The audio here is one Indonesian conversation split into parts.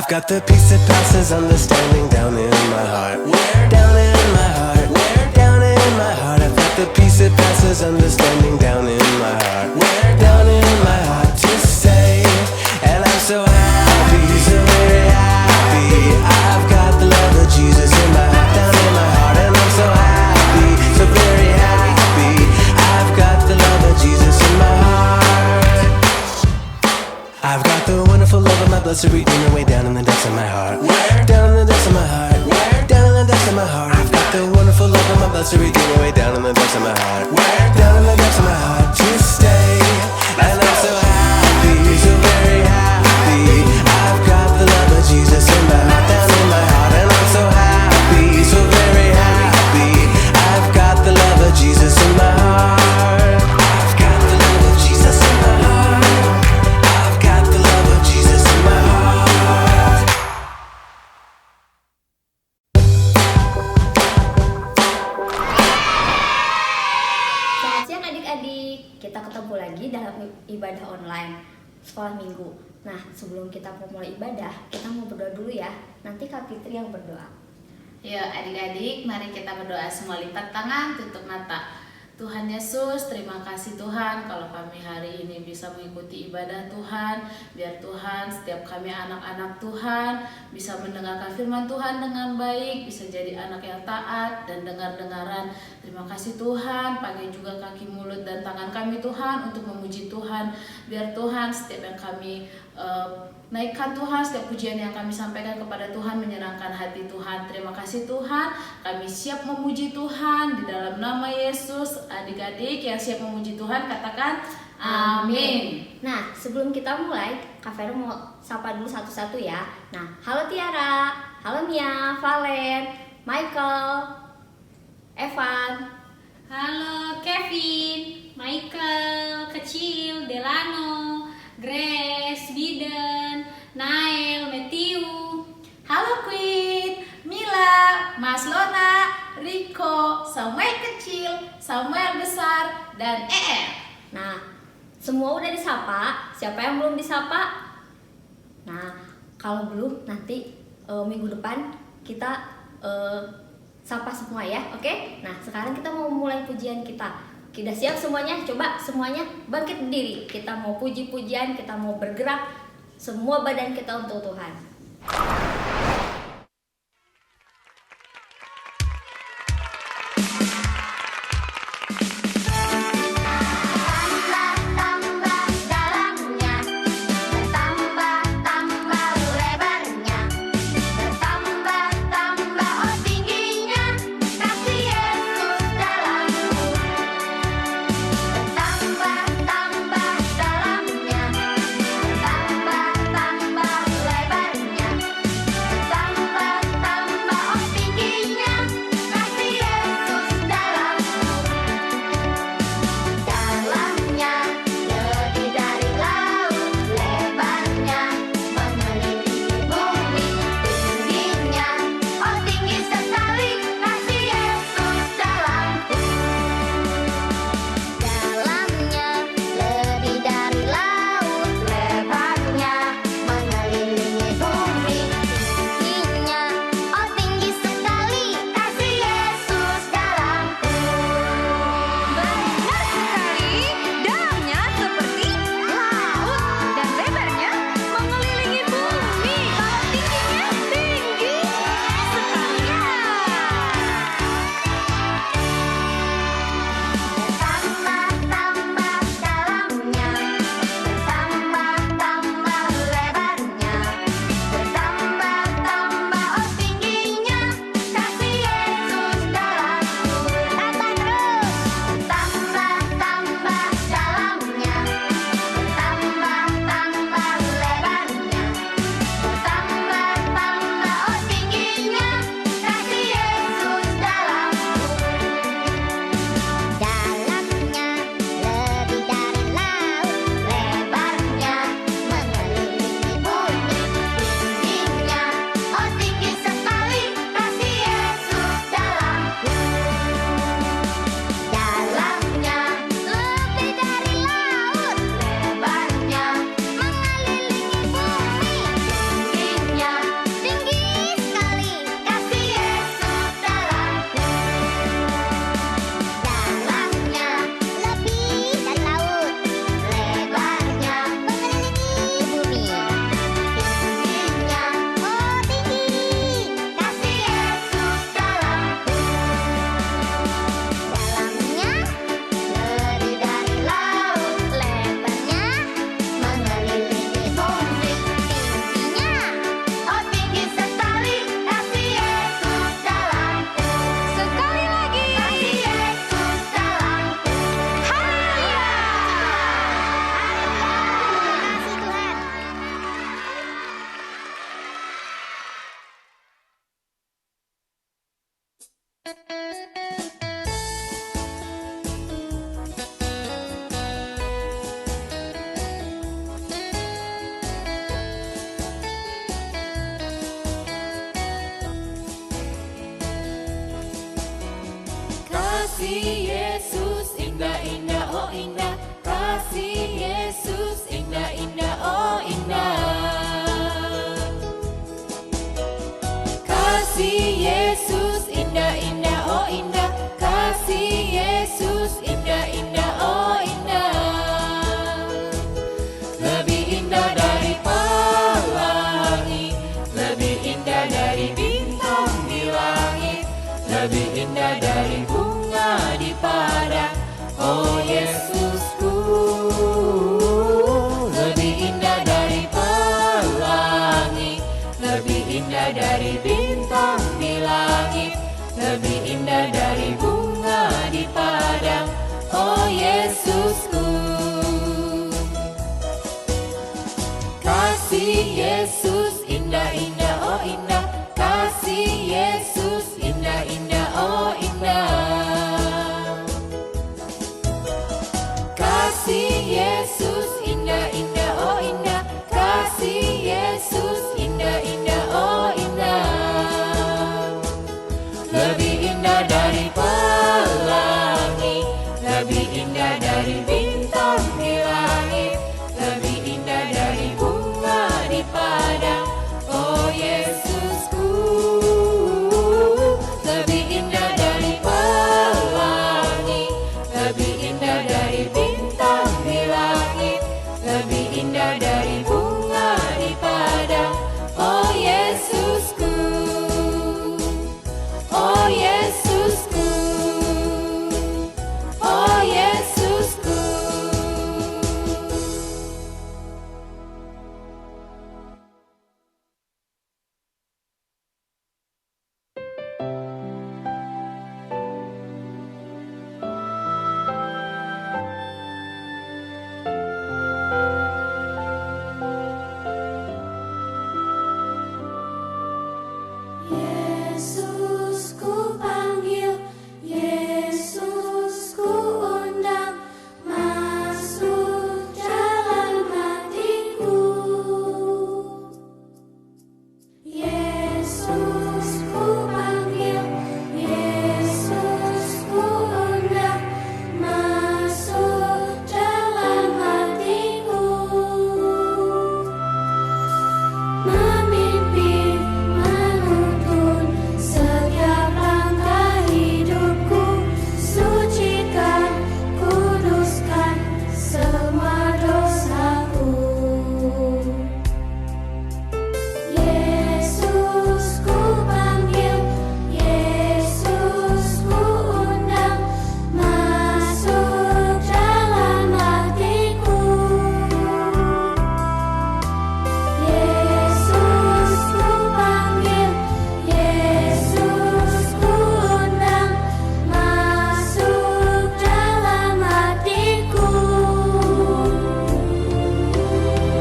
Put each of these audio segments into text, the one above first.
I've got the peace that passes understanding down in my heart. Where? Down in my heart. Where? Down in my heart. I've got the peace that passes understanding down in my heart. Where? Down in my heart to stay. And I'm so happy, so very happy. I've got the love of Jesus in my heart, down in my heart. And I'm so happy, so very happy. I've got the love of Jesus in my heart. I've got the wonderful love of my blessed Redeemer way down in the depths of my heart. Where? Down in the depths of my heart. Where? Down in the depths of my heart. I've got the wonderful love of my blessed Redeemer way down in the depths of my heart. Where? Down in the depths of my heart to stay. And I'm so happy, so very happy. I've got the love of Jesus in my heart, down in my heart. And I'm so happy, so very happy. I've got the love of Jesus in my heart. I've got the love of Jesus in my heart. I've got the love of Jesus in my heart. Selamat siang adik-adik, kita ketemu lagi dalam ibadah online sekolah minggu. Nah, sebelum kita mulai ibadah, kita mau berdoa dulu ya. Nanti Kak Fitri yang berdoa. Yuk adik-adik, mari kita berdoa semua, lipat tangan, tutup mata. Tuhan Yesus, terima kasih Tuhan kalau kami hari ini bisa mengikuti ibadah Tuhan. Biar Tuhan, setiap kami anak-anak Tuhan bisa mendengarkan firman Tuhan dengan baik, bisa jadi anak yang taat dan dengar-dengaran. Terima kasih Tuhan, pakai juga kaki, mulut, dan tangan kami Tuhan untuk memuji Tuhan. Biar Tuhan, setiap yang kami naikkan Tuhan, setiap pujian yang kami sampaikan kepada Tuhan menyenangkan hati Tuhan. Terima kasih Tuhan, kami siap memuji Tuhan di dalam nama Yesus. Adik-adik yang siap memuji Tuhan katakan amin. Nah, sebelum kita mulai, Kak Vero mau sapa dulu satu-satu ya. Nah, halo Tiara, halo Mia, Valen, Michael, Evan. Halo Kevin, Michael, Kecil, Delano, Grace, Biden, Nael, Matthew. Halo Queen, Mila, Mas Lona, Riko, Samuel kecil, Samuel besar, dan Nah, semua udah disapa. Siapa yang belum disapa? Nah, kalau belum nanti minggu depan kita sapa semua ya, oke? Nah, sekarang kita mau mulai pujian kita. Kita siap semuanya? Coba semuanya bangkit berdiri. Kita mau puji-pujian, kita mau bergerak. Semua badan kita untuk Tuhan. Bertambah, tambah dalamnya, bertambah, tambah lebarnya. Kasih Yesus indah-indah, oh indah. Kasih Yesus indah-indah, oh indah. Kasih Yesus indah-indah, oh indah. Kasih Yesus indah-indah, oh indah. Lebih indah dari pelangi, lebih indah dari bintang di langit, lebih indah dari bunga di padang, oh Yesusku. Lebih indah dari pelangi, lebih indah dari bintang di langit, lebih indah dari bunga di padang, oh Yesusku. Kasih Yesus indah-indah, oh indah. Kasih Yesus indah-indah, oh indah. Kasih Yesus indah-indah, oh indah. Kasih Yesus indah-indah, oh indah. Lebih indah dari pelangi, lebih indah dari bintang di langit, lebih indah dari bunga di padang, oh Yesusku. Lebih indah dari pelangi, lebih indah dari bintang di langit, lebih indah dari bunga di padang, oh Yesusku. Oh Yesusku, oh Yesusku. Yesus ku panggil, Yesus ku undang, masuk dalam hatiku. Yesus ku panggil, Yesus ku undang, masuk dalam hatiku. Memimpin, menuntun setiap langkah hidupku, sucikan, kuduskan semua dosaku. Yesus ku panggil, Yesus ku undang, masuk dalam hatiku. Yesus ku panggil, Yesus ku undang, masuk dalam hatiku.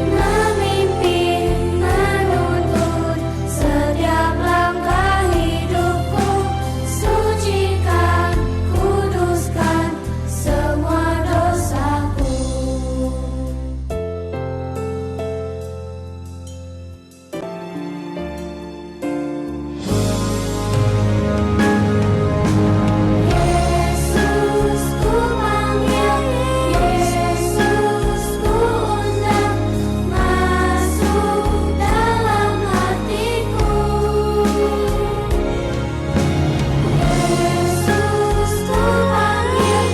Memimpin, menuntun setiap langkah hidupku, sucikan, kuduskan semua dosaku. Yesus ku panggil, Yesus ku undang, masuk dalam hatiku. Yesus ku panggil,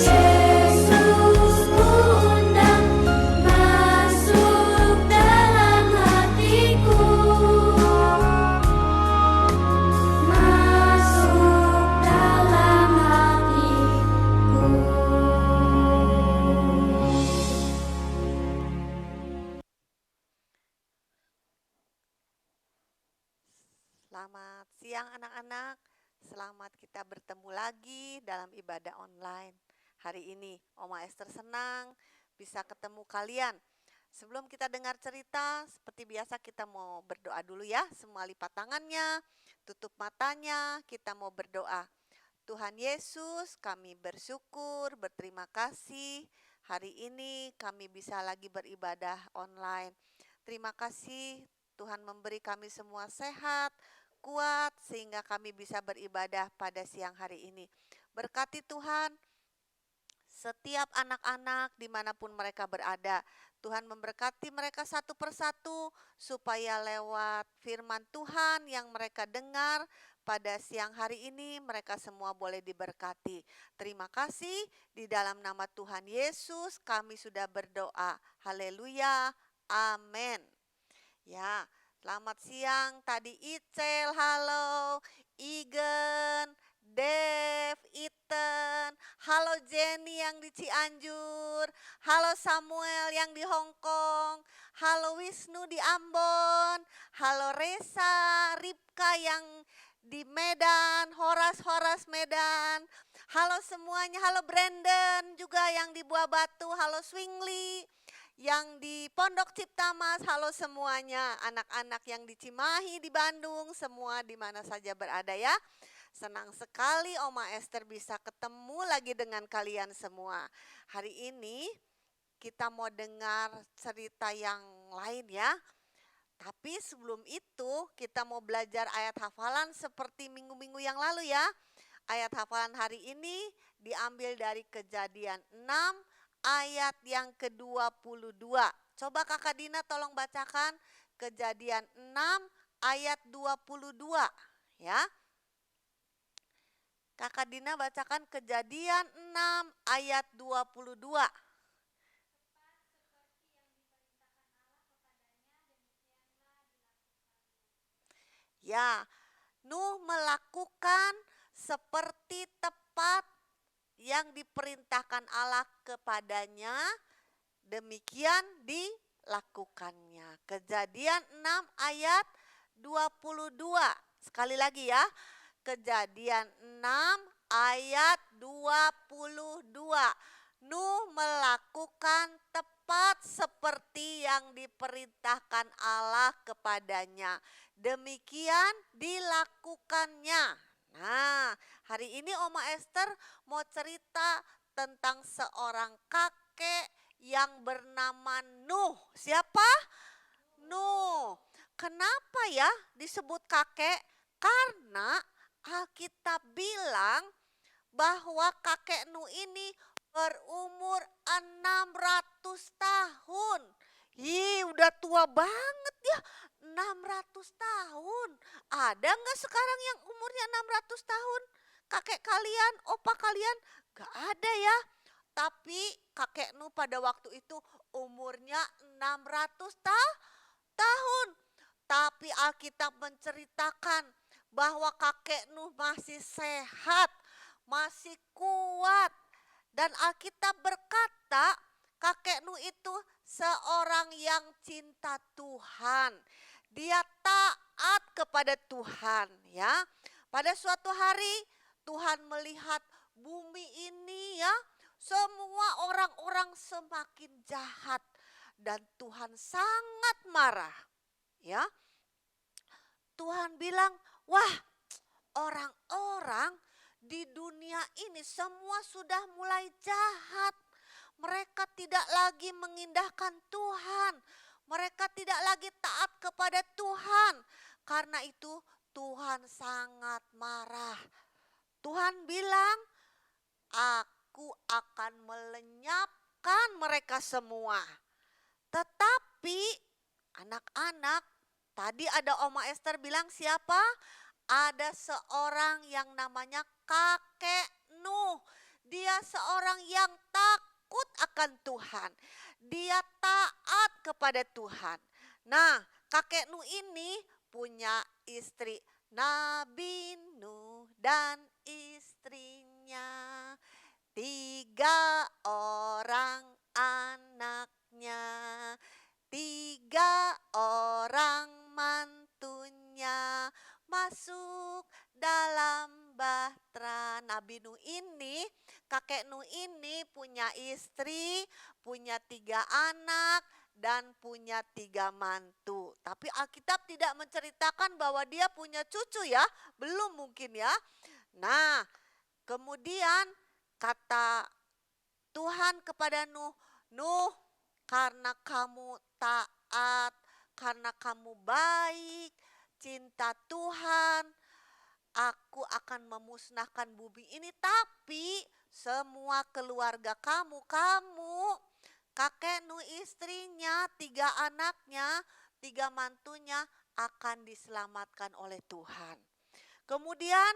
Yesus ku undang, masuk dalam hatiku. Masuk dalam hatiku. Selamat siang anak-anak, selamat kita bertemu lagi dalam ibadah online. Hari ini Oma Esther senang bisa ketemu kalian. Sebelum kita dengar cerita, seperti biasa kita mau berdoa dulu ya. Semua lipat tangannya, tutup matanya, kita mau berdoa. Tuhan Yesus, kami bersyukur, berterima kasih. Hari ini kami bisa lagi beribadah online. Terima kasih Tuhan memberi kami semua sehat, kuat, sehingga kami bisa beribadah pada siang hari ini. Berkati Tuhan setiap anak-anak dimanapun mereka berada. Tuhan memberkati mereka satu persatu supaya lewat firman Tuhan yang mereka dengar pada siang hari ini mereka semua boleh diberkati. Terima kasih, di dalam nama Tuhan Yesus kami sudah berdoa. Haleluya, amin. Ya, selamat siang tadi Icel, halo, Igen, Dev, Ethan, halo Jenny yang di Cianjur, halo Samuel yang di Hong Kong, halo Wisnu di Ambon, halo Resa, Ripka yang di Medan, Horas Medan, halo semuanya, halo Brandon juga yang di Buah Batu, halo Swingli yang di Pondok Ciptamas, halo semuanya, anak-anak yang di Cimahi, di Bandung, semua di mana saja berada ya. Senang sekali Oma Esther bisa ketemu lagi dengan kalian semua. Hari ini kita mau dengar cerita yang lain ya. Tapi sebelum itu kita mau belajar ayat hafalan seperti minggu-minggu yang lalu ya. Ayat hafalan hari ini diambil dari Kejadian 6 ayat yang ke-22. Coba Kakak Dina tolong bacakan Kejadian 6 ayat 22 ya. Kakak Dina bacakan Kejadian 6 ayat 22. Ya, Nuh melakukan seperti tepat yang diperintahkan Allah kepadanya, demikian dilakukannya. Kejadian 6 ayat 22. Sekali lagi ya. Kejadian 6 ayat 22. Nuh melakukan tepat seperti yang diperintahkan Allah kepadanya. Demikian dilakukannya. Nah, hari ini Oma Esther mau cerita tentang seorang kakek yang bernama Nuh. Siapa? Nuh. Kenapa ya disebut kakek? Karena Alkitab bilang bahwa kakek Nuh ini berumur 600 tahun. Udah tua banget ya, 600 tahun. Ada nggak sekarang yang umurnya 600 tahun? Kakek kalian, opa kalian? Gak ada ya. Tapi kakek Nuh pada waktu itu umurnya 600 tahun. Tapi Alkitab menceritakan bahwa kakek Nuh masih sehat, masih kuat. Dan Alkitab berkata kakek Nuh itu seorang yang cinta Tuhan. Dia taat kepada Tuhan ya. Pada suatu hari Tuhan melihat bumi ini ya, semua orang-orang semakin jahat dan Tuhan sangat marah. Ya. Tuhan bilang, "Wah, orang-orang di dunia ini semua sudah mulai jahat. Mereka tidak lagi mengindahkan Tuhan. Mereka tidak lagi taat kepada Tuhan. Karena itu Tuhan sangat marah." Tuhan bilang, "Aku akan melenyapkan mereka semua." Tetapi anak-anak, tadi ada Oma Esther bilang siapa? Ada seorang yang namanya kakek Nuh. Dia seorang yang takut akan Tuhan. Dia taat kepada Tuhan. Nah, kakek Nuh ini punya istri Nabi Nuh dan istrinya. 3 orang anaknya. 3 orang mantunya masuk dalam bahtera. Nabi Nuh ini, kakek Nuh ini punya istri, punya 3 anak, dan punya 3 mantu. Tapi Alkitab tidak menceritakan bahwa dia punya cucu ya, belum mungkin ya. Nah, kemudian kata Tuhan kepada Nuh, "Nuh, karena kamu taat, karena kamu baik, cinta Tuhan, aku akan memusnahkan bumi ini, tapi semua keluarga kamu, kakek Nuh istrinya, 3 anaknya, 3 mantunya akan diselamatkan oleh Tuhan. Kemudian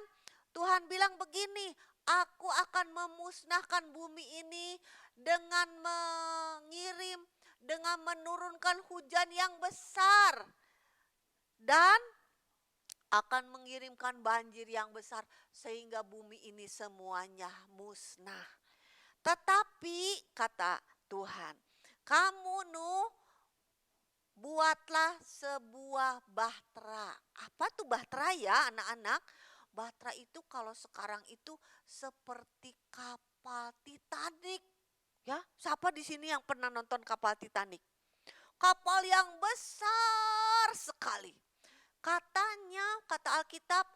Tuhan bilang begini, aku akan memusnahkan bumi ini dengan dengan menurunkan hujan yang besar dan akan mengirimkan banjir yang besar sehingga bumi ini semuanya musnah. Tetapi kata Tuhan, kamu Nuh buatlah sebuah bahtera. Apa tuh bahtera ya anak-anak? Bahtera itu kalau sekarang itu seperti kapal Titanic. Ya, siapa di sini yang pernah nonton kapal Titanic? Kapal yang besar sekali. Katanya, kata Alkitab,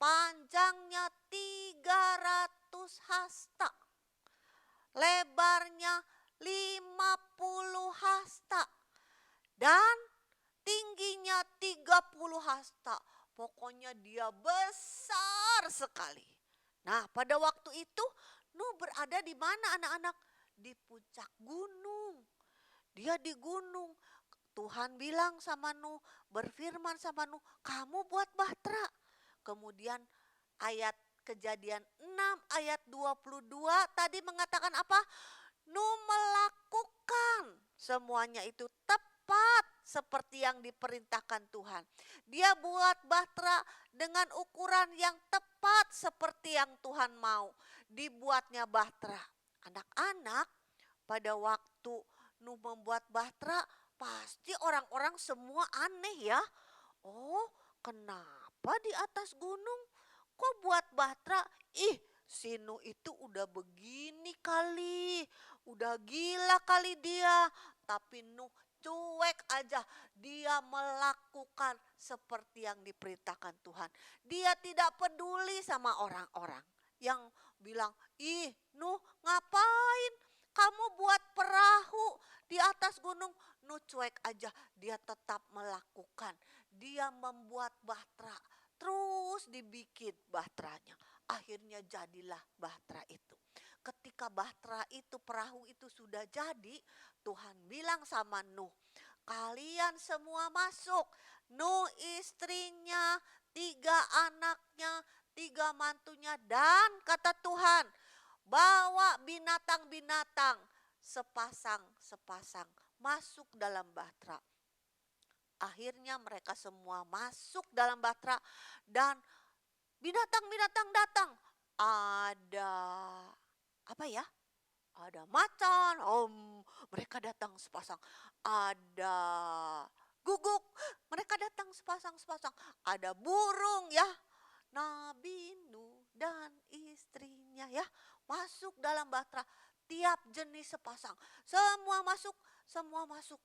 panjangnya 300 hasta. Lebarnya 50 hasta. Dan tingginya 30 hasta. Pokoknya dia besar sekali. Nah, pada waktu itu Nuh berada di mana anak-anak? Di puncak gunung. Dia di gunung. Tuhan bilang sama Nuh, berfirman sama Nuh, kamu buat bahtera. Kemudian ayat Kejadian 6 ayat 22 tadi mengatakan apa? Nuh melakukan semuanya itu tepat seperti yang diperintahkan Tuhan. Dia buat bahtera dengan ukuran yang tepat seperti yang Tuhan mau. Dibuatnya bahtera. Anak-anak, pada waktu Nuh membuat bahtera, pasti orang-orang semua aneh ya. Oh, kenapa di atas gunung kok buat bahtera? Ih, si Nuh itu udah begini kali, udah gila kali dia. Tapi Nuh cuek aja, dia melakukan seperti yang diperintahkan Tuhan. Dia tidak peduli sama orang-orang yang bilang, ih Nuh ngapain kamu buat perahu di atas gunung? Nuh cuek aja, dia tetap melakukan. Dia membuat bahtera, terus dibikin bahteranya. Akhirnya jadilah bahtera itu. Ketika bahtera itu, perahu itu sudah jadi, Tuhan bilang sama Nuh, kalian semua masuk. Nuh istrinya, 3 anaknya, 3 mantunya, dan kata Tuhan, bawa binatang-binatang sepasang-sepasang masuk dalam bahtera. Akhirnya mereka semua masuk dalam bahtera dan binatang-binatang datang. Ada apa ya? Ada macan, mereka datang sepasang. Ada guguk, mereka datang sepasang-sepasang. Ada burung ya. Nabi Nuh dan istrinya ya masuk dalam bahtera, tiap jenis sepasang. Semua masuk, semua masuk.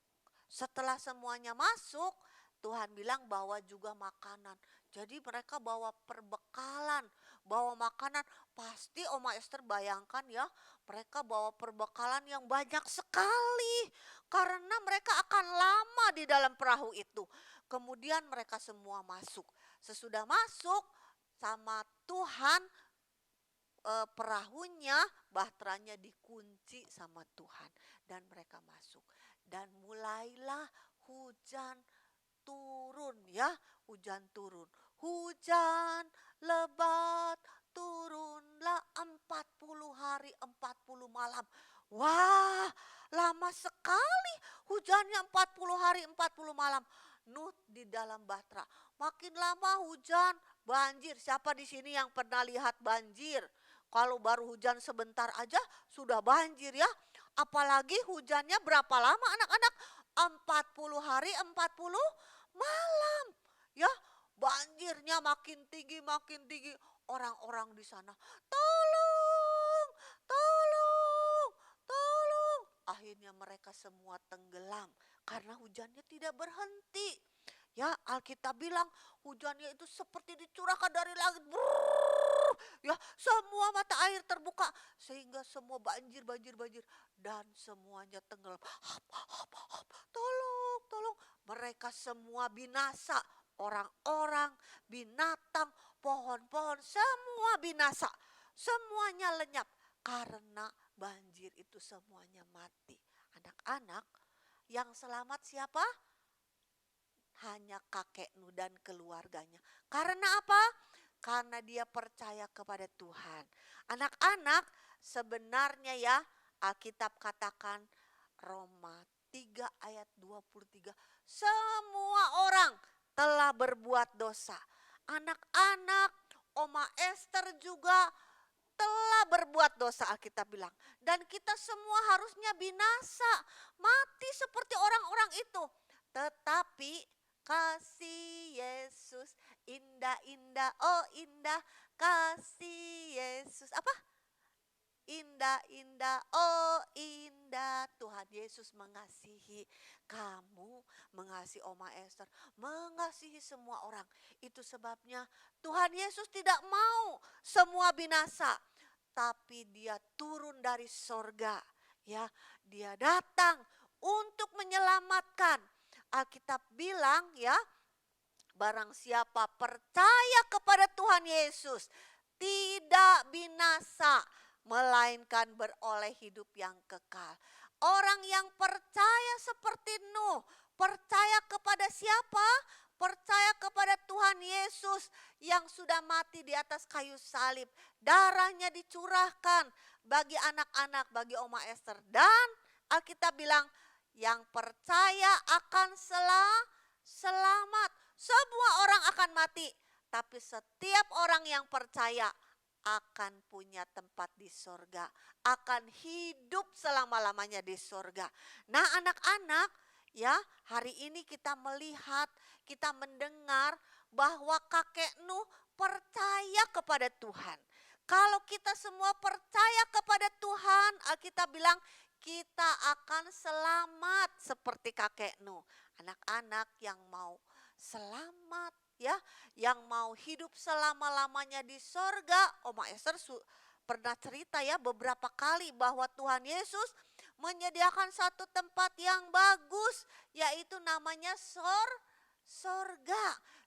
Setelah semuanya masuk, Tuhan bilang bawa juga makanan. Jadi mereka bawa perbekalan, bawa makanan. Pasti Oma Esther bayangkan ya, mereka bawa perbekalan yang banyak sekali. Karena mereka akan lama di dalam perahu itu. Kemudian mereka semua masuk. Sesudah masuk sama Tuhan, perahunya, bahteranya dikunci sama Tuhan. Dan mereka masuk. Dan mulailah hujan turun ya, hujan turun. Hujan lebat turunlah 40 hari 40 malam. Wah, lama sekali hujannya 40 hari 40 malam. Nuh di dalam bahtera. Makin lama hujan, banjir. Siapa di sini yang pernah lihat banjir? Kalau baru hujan sebentar aja sudah banjir ya. Apalagi hujannya berapa lama anak-anak? 40 hari 40 malam. Ya, banjirnya makin tinggi, makin tinggi. Orang-orang di sana, tolong, tolong, tolong. Akhirnya mereka semua tenggelam karena hujannya tidak berhenti. Ya, Alkitab bilang hujannya itu seperti dicurahkan dari langit. Brrr, ya, semua mata air terbuka sehingga semua banjir dan semuanya tenggelam. Hap, hap, hap. Tolong, tolong. Mereka semua binasa. orang-orang, binatang, pohon-pohon, semua binasa. Semuanya lenyap karena banjir itu semuanya mati. Anak-anak yang selamat siapa? Hanya kakek Nuh dan keluarganya. Karena apa? Karena dia percaya kepada Tuhan. Anak-anak, sebenarnya ya, Alkitab katakan Roma 3 ayat 23, semua orang telah berbuat dosa. Anak-anak, Oma Esther juga telah berbuat dosa, Alkitab bilang. Dan kita semua harusnya binasa, mati seperti orang-orang itu. Tetapi kasih Yesus indah-indah, oh indah kasih Yesus. Apa? Indah-indah, oh indah. Tuhan Yesus mengasihi kamu, mengasihi Oma Esther, mengasihi semua orang. Itu sebabnya Tuhan Yesus tidak mau semua binasa, tapi dia turun dari sorga. Ya, dia datang untuk menyelamatkan. Alkitab bilang ya, barang siapa percaya kepada Tuhan Yesus tidak binasa, melainkan beroleh hidup yang kekal. Orang yang percaya seperti Nuh, percaya kepada siapa? Percaya kepada Tuhan Yesus yang sudah mati di atas kayu salib. Darahnya dicurahkan bagi anak-anak, bagi Oma Esther. Dan Alkitab bilang yang percaya akan selamat. Semua orang akan mati, tapi setiap orang yang percaya akan punya tempat di sorga, akan hidup selama-lamanya di sorga. Nah anak-anak ya, hari ini kita melihat, kita mendengar bahwa kakek Nuh percaya kepada Tuhan. Kalau kita semua percaya kepada Tuhan, Alkitab bilang kita akan selamat seperti kakek Nuh. Anak-anak yang mau selamat ya, yang mau hidup selama-lamanya di sorga. Oma Esther pernah cerita ya beberapa kali bahwa Tuhan Yesus menyediakan satu tempat yang bagus, yaitu namanya sorga.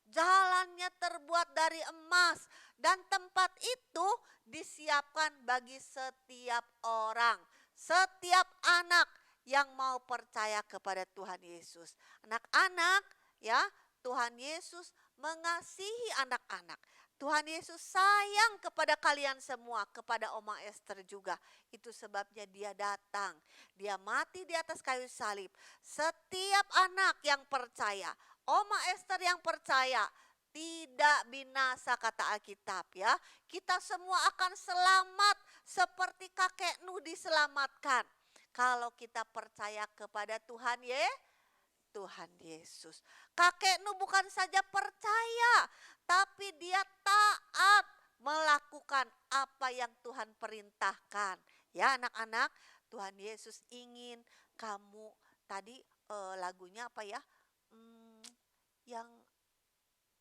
Jalannya terbuat dari emas dan tempat itu disiapkan bagi setiap orang, setiap anak yang mau percaya kepada Tuhan Yesus. Anak-anak ya, Tuhan Yesus mengasihi anak-anak. Tuhan Yesus sayang kepada kalian semua, kepada Oma Esther juga. Itu sebabnya dia datang, dia mati di atas kayu salib. Setiap anak yang percaya, Oma Esther yang percaya, tidak binasa kata Alkitab ya. Kita semua akan selamat seperti kakek Nuh diselamatkan. Kalau kita percaya kepada Tuhan Tuhan Yesus. Kakek Nuh bukan saja percaya, tapi dia taat melakukan apa yang Tuhan perintahkan. Ya anak-anak, Tuhan Yesus ingin kamu tadi lagunya apa ya? Yang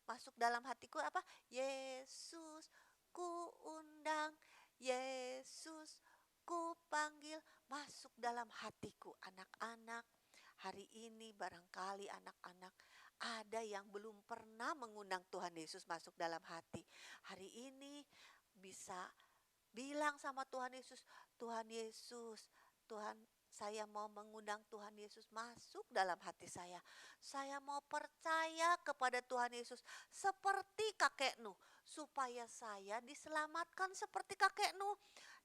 masuk dalam hatiku apa? Yesus ku undang, Yesus ku panggil masuk dalam hatiku. Anak-anak, hari ini barangkali anak-anak ada yang belum pernah mengundang Tuhan Yesus masuk dalam hati. Hari ini bisa bilang sama Tuhan Yesus, Tuhan Yesus, Tuhan saya mau mengundang Tuhan Yesus masuk dalam hati saya. Saya mau percaya kepada Tuhan Yesus seperti kakek Nuh, supaya saya diselamatkan seperti kakek Nuh.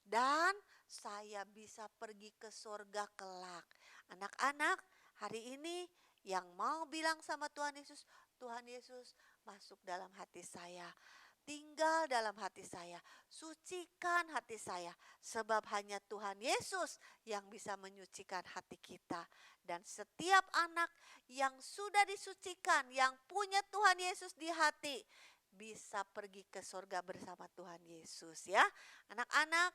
Dan saya bisa pergi ke surga kelak. Anak-anak, hari ini yang mau bilang sama Tuhan Yesus, Tuhan Yesus masuk dalam hati saya, tinggal dalam hati saya, sucikan hati saya. Sebab hanya Tuhan Yesus yang bisa menyucikan hati kita. Dan setiap anak yang sudah disucikan, yang punya Tuhan Yesus di hati, bisa pergi ke surga bersama Tuhan Yesus ya. Anak-anak,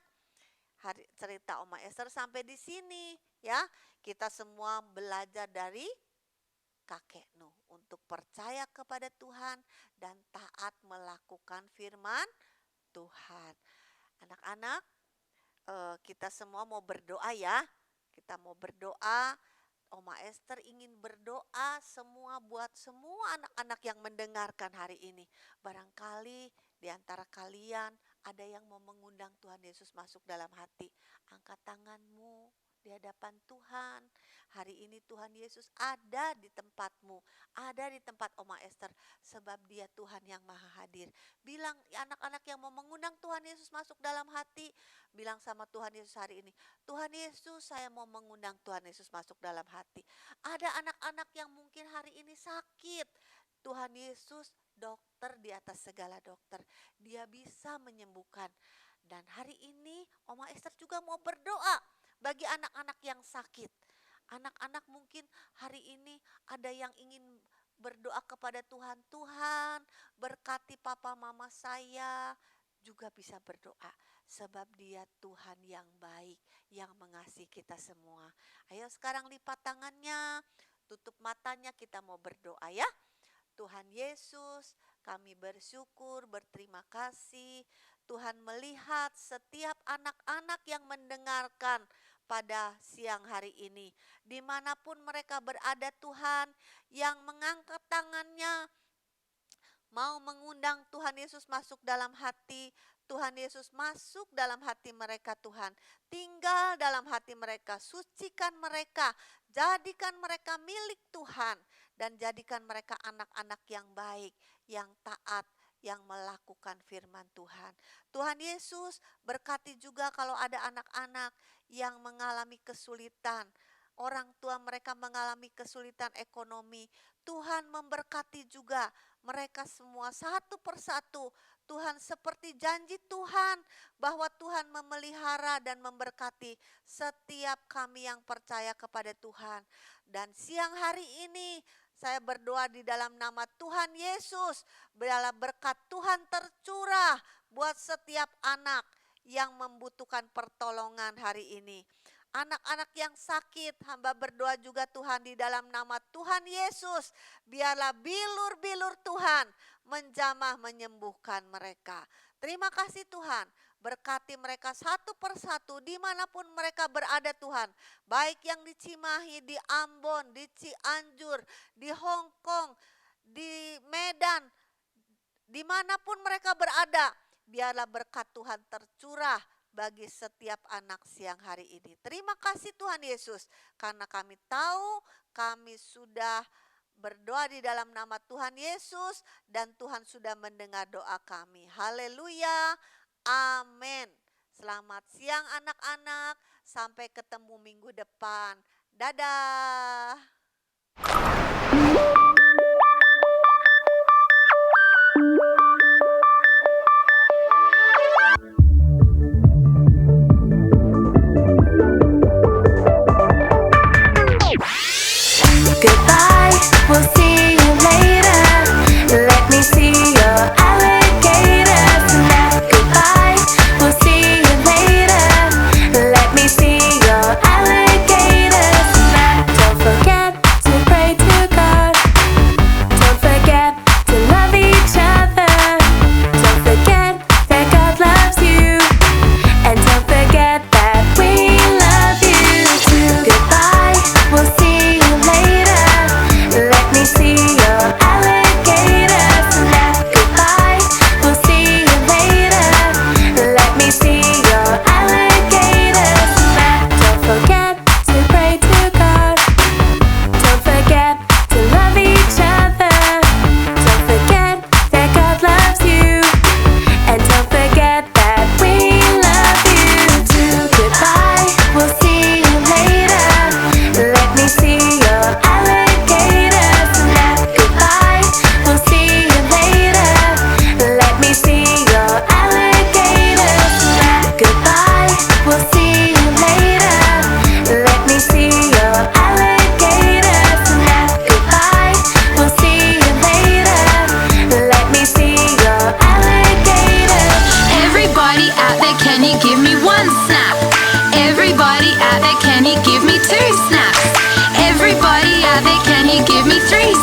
cerita Oma Esther sampai di sini ya. Kita semua belajar dari kakek Nuh untuk percaya kepada Tuhan dan taat melakukan firman Tuhan. Anak-anak, kita semua mau berdoa ya. Kita mau berdoa. Oma Esther ingin berdoa buat semua anak-anak yang mendengarkan hari ini. Barangkali di antara kalian ada yang mau mengundang Tuhan Yesus masuk dalam hati. Angkat tanganmu di hadapan Tuhan. Hari ini Tuhan Yesus ada di tempatmu, ada di tempat Oma Esther, sebab Dia Tuhan yang maha hadir. Bilang anak-anak yang mau mengundang Tuhan Yesus masuk dalam hati, bilang sama Tuhan Yesus hari ini, Tuhan Yesus, saya mau mengundang Tuhan Yesus masuk dalam hati. Ada anak-anak yang mungkin hari ini sakit. Tuhan Yesus dokter di atas segala dokter, Dia bisa menyembuhkan. Dan hari ini Oma Esther juga mau berdoa bagi anak-anak yang sakit. Anak-anak mungkin hari ini ada yang ingin berdoa kepada Tuhan, Tuhan berkati papa mama saya, juga bisa berdoa sebab Dia Tuhan yang baik, yang mengasihi kita semua. Ayo sekarang lipat tangannya, tutup matanya, kita mau berdoa ya. Tuhan Yesus, kami bersyukur, berterima kasih Tuhan melihat setiap anak-anak yang mendengarkan pada siang hari ini. Dimanapun mereka berada Tuhan, yang mengangkat tangannya mau mengundang Tuhan Yesus masuk dalam hati. Tuhan Yesus masuk dalam hati mereka Tuhan. Tinggal dalam hati mereka, sucikan mereka, jadikan mereka milik Tuhan. Dan jadikan mereka anak-anak yang baik, yang taat, yang melakukan firman Tuhan. Tuhan Yesus berkati juga kalau ada anak-anak yang mengalami kesulitan, orang tua mereka mengalami kesulitan ekonomi. Tuhan memberkati juga mereka semua satu persatu. Tuhan, seperti janji Tuhan bahwa Tuhan memelihara dan memberkati setiap kami yang percaya kepada Tuhan. Dan siang hari ini saya berdoa di dalam nama Tuhan Yesus, biarlah berkat Tuhan tercurah buat setiap anak yang membutuhkan pertolongan hari ini. Anak-anak yang sakit, hamba berdoa juga Tuhan di dalam nama Tuhan Yesus, biarlah bilur-bilur Tuhan menjamah menyembuhkan mereka. Terima kasih Tuhan, berkati mereka satu persatu dimanapun mereka berada Tuhan. Baik yang di Cimahi, di Ambon, di Cianjur, di Hong Kong, di Medan, dimanapun mereka berada, biarlah berkat Tuhan tercurah bagi setiap anak siang hari ini. Terima kasih Tuhan Yesus, karena kami tahu kami sudah berdoa di dalam nama Tuhan Yesus dan Tuhan sudah mendengar doa kami. Haleluya, amin. Selamat siang anak-anak, sampai ketemu minggu depan. Dadah. Goodbye, we'll see you later. Let me see your alligator snap. Goodbye, we'll see you later. Let me see your alligator snap. Don't forget to pray to God. Don't forget to love each other. Don't forget that God loves you. And don't forget that we love you too. Goodbye, we'll see you later. Let me see your alligator snap. Goodbye, we'll see you later. Let me see your alligator snap. Don't forget to pray to God. Don't forget to love each other. Don't forget that God loves you. And don't forget that we love you too. Goodbye, we'll see you later. Let me see your alligator snap. Goodbye, we'll see you later. Let me see your alligator snap. Goodbye, we'll see you later. Let me see your alligator snap. Goodbye, we'll see you later. Let me see your alligator. Everybody out there, can you give me one snap? Everybody out there, can you give me two snaps? Everybody out there, can you give me three